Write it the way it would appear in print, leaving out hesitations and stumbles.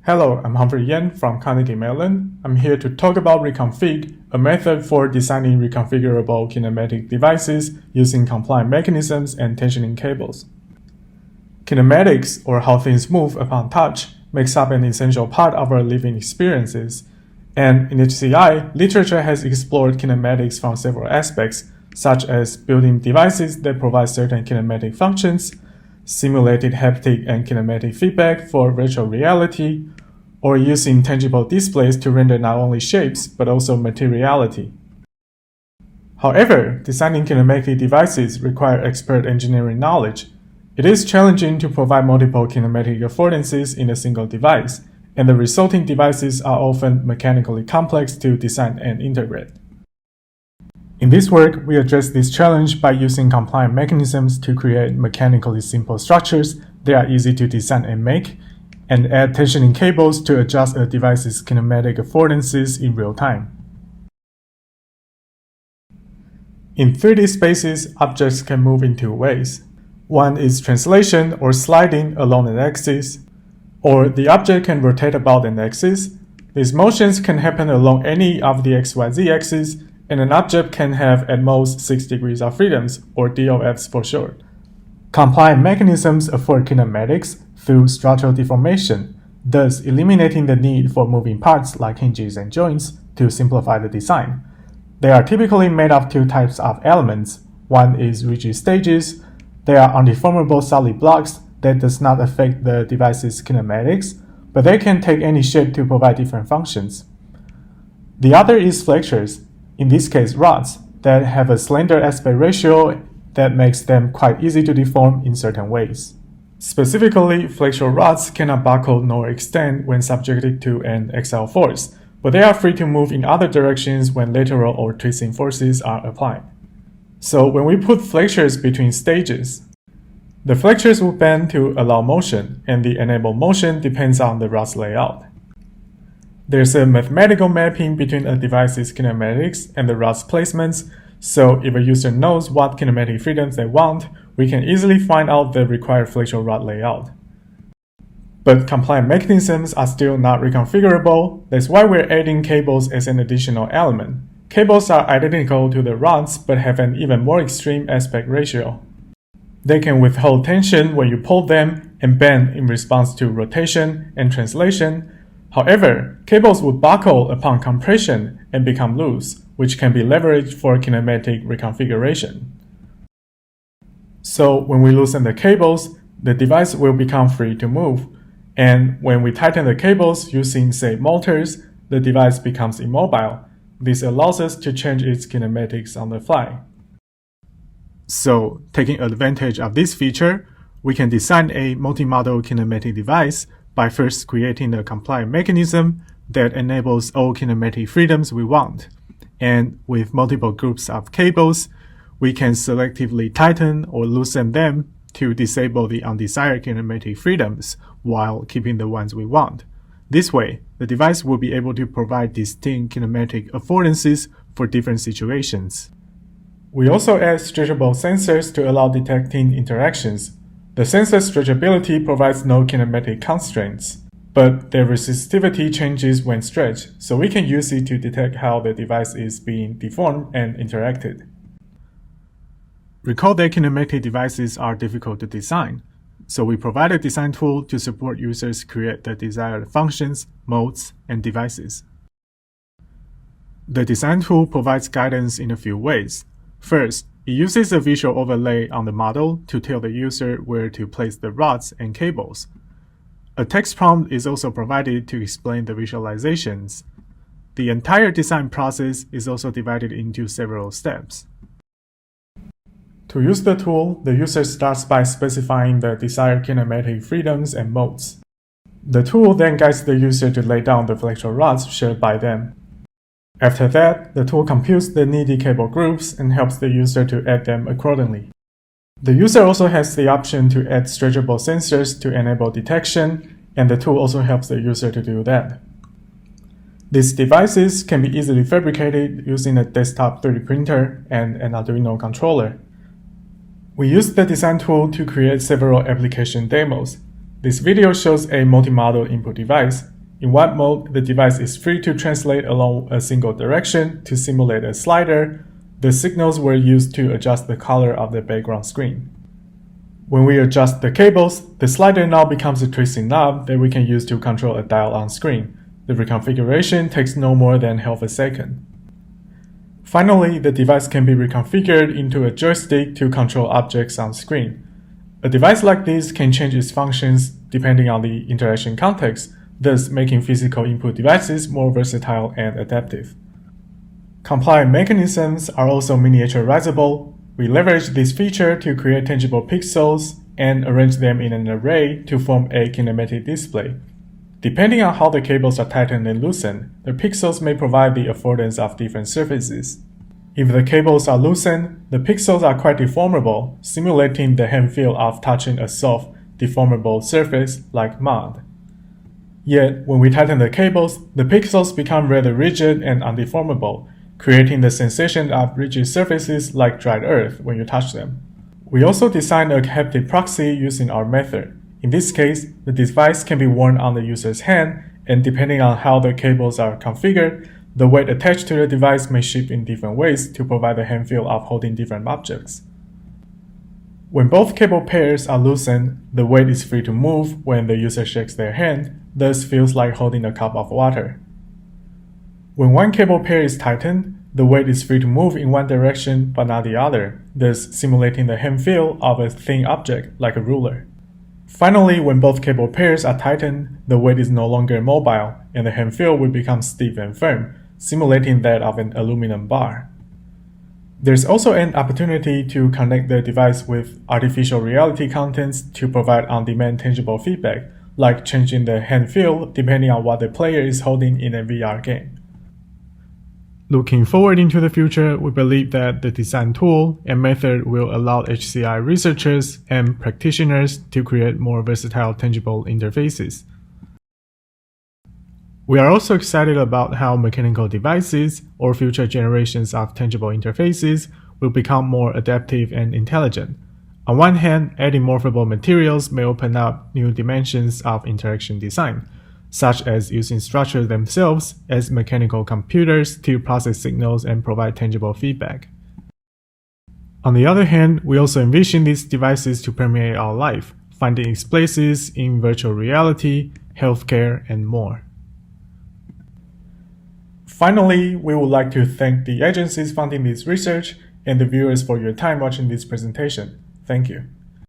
Hello, I'm Humphrey from Carnegie Mellon. I'm here to talk about ReCompFig, a method for designing reconfigurable kinematic devices using compliant mechanisms and tensioning cables. Kinematics, or how things move upon touch, makes up an essential part of our living experiences. And in HCI, literature has explored kinematics from several aspects, such as building devices that provide certain kinematic functions, simulated haptic and kinematic feedback for virtual reality, or using tangible displays to render not only shapes but also materiality. However, designing kinematic devices require expert engineering knowledge. It is challenging to provide multiple kinematic affordances in a single device, and the resulting devices are often mechanically complex to design and integrate. In this work, we address this challenge by using compliant mechanisms to create mechanically simple structures that are easy to design and make, and add tensioning cables to adjust a device's kinematic affordances in real time. In 3D spaces, objects can move in two ways. One is translation or sliding along an axis, or the object can rotate about an axis. These motions can happen along any of the XYZ axes, and an object can have at most 6 degrees of freedoms, or DOFs for short. Compliant mechanisms afford kinematics through structural deformation, thus eliminating the need for moving parts like hinges and joints to simplify the design. They are typically made of two types of elements. One is rigid stages. They are undeformable solid blocks that does not affect the device's kinematics, but they can take any shape to provide different functions. The other is flexures, in this case rods, that have a slender aspect ratio that makes them quite easy to deform in certain ways. Specifically, flexural rods cannot buckle nor extend when subjected to an axial force, but they are free to move in other directions when lateral or twisting forces are applied. So when we put flexures between stages, the flexures will bend to allow motion, and the enabled motion depends on the rod's layout. There's a mathematical mapping between a device's kinematics and the rod's placements, so if a user knows what kinematic freedoms they want, we can easily find out the required flexural rod layout. But compliant mechanisms are still not reconfigurable. That's why we're adding cables as an additional element. Cables are identical to the rods but have an even more extreme aspect ratio. They can withhold tension when you pull them and bend in response to rotation and translation. However, cables would buckle upon compression and become loose, which can be leveraged for kinematic reconfiguration. So when we loosen the cables, the device will become free to move. And when we tighten the cables using, say, motors, the device becomes immobile. This allows us to change its kinematics on the fly. So, taking advantage of this feature, we can design a multimodal kinematic device by first creating a compliant mechanism that enables all kinematic freedoms we want. And with multiple groups of cables, we can selectively tighten or loosen them to disable the undesired kinematic freedoms while keeping the ones we want. This way, the device will be able to provide distinct kinematic affordances for different situations. We also add stretchable sensors to allow detecting interactions. The sensor's stretchability provides no kinematic constraints, but their resistivity changes when stretched, so we can use it to detect how the device is being deformed and interacted. Recall that kinematic devices are difficult to design, so we provide a design tool to support users create the desired functions, modes, and devices. The design tool provides guidance in a few ways. First, it uses a visual overlay on the model to tell the user where to place the rods and cables. A text prompt is also provided to explain the visualizations. The entire design process is also divided into several steps. To use the tool, the user starts by specifying the desired kinematic freedoms and modes. The tool then guides the user to lay down the flexural rods shared by them. After that, the tool computes the needed cable groups and helps the user to add them accordingly. The user also has the option to add stretchable sensors to enable detection, and the tool also helps the user to do that. These devices can be easily fabricated using a desktop 3D printer and an Arduino controller. We used the design tool to create several application demos. This video shows a multimodal input device, In one mode, the device is free to translate along a single direction to simulate a slider. The signals were used to adjust the color of the background screen. When we adjust the cables, the slider now becomes a twisting knob that we can use to control a dial on screen. The reconfiguration takes no more than half a second. Finally, the device can be reconfigured into a joystick to control objects on screen. A device like this can change its functions depending on the interaction context, thus making physical input devices more versatile and adaptive. Compliant mechanisms are also miniaturizable. We leverage this feature to create tangible pixels and arrange them in an array to form a kinematic display. Depending on how the cables are tightened and loosened, the pixels may provide the affordance of different surfaces. If the cables are loosened, the pixels are quite deformable, simulating the hand feel of touching a soft, deformable surface like mud. Yet, when we tighten the cables, the pixels become rather rigid and undeformable, creating the sensation of rigid surfaces like dried earth when you touch them. We also designed a haptic proxy using our method. In this case, the device can be worn on the user's hand, and depending on how the cables are configured, the weight attached to the device may shift in different ways to provide the hand feel of holding different objects. When both cable pairs are loosened, the weight is free to move when the user shakes their hand, thus feels like holding a cup of water. When one cable pair is tightened, the weight is free to move in one direction but not the other, thus simulating the hand feel of a thin object like a ruler. Finally, when both cable pairs are tightened, the weight is no longer mobile, and the hand feel will become stiff and firm, simulating that of an aluminum bar. There's also an opportunity to connect the device with artificial reality contents to provide on-demand tangible feedback, like changing the hand feel depending on what the player is holding in a VR game. Looking forward into the future, we believe that the design tool and method will allow HCI researchers and practitioners to create more versatile tangible interfaces. We are also excited about how mechanical devices or future generations of tangible interfaces will become more adaptive and intelligent. On one hand, adding morphable materials may open up new dimensions of interaction design, such as using structures themselves as mechanical computers to process signals and provide tangible feedback. On the other hand, we also envision these devices to permeate our life, finding its places in virtual reality, healthcare, and more. Finally, we would like to thank the agencies funding this research and the viewers for your time watching this presentation. Thank you.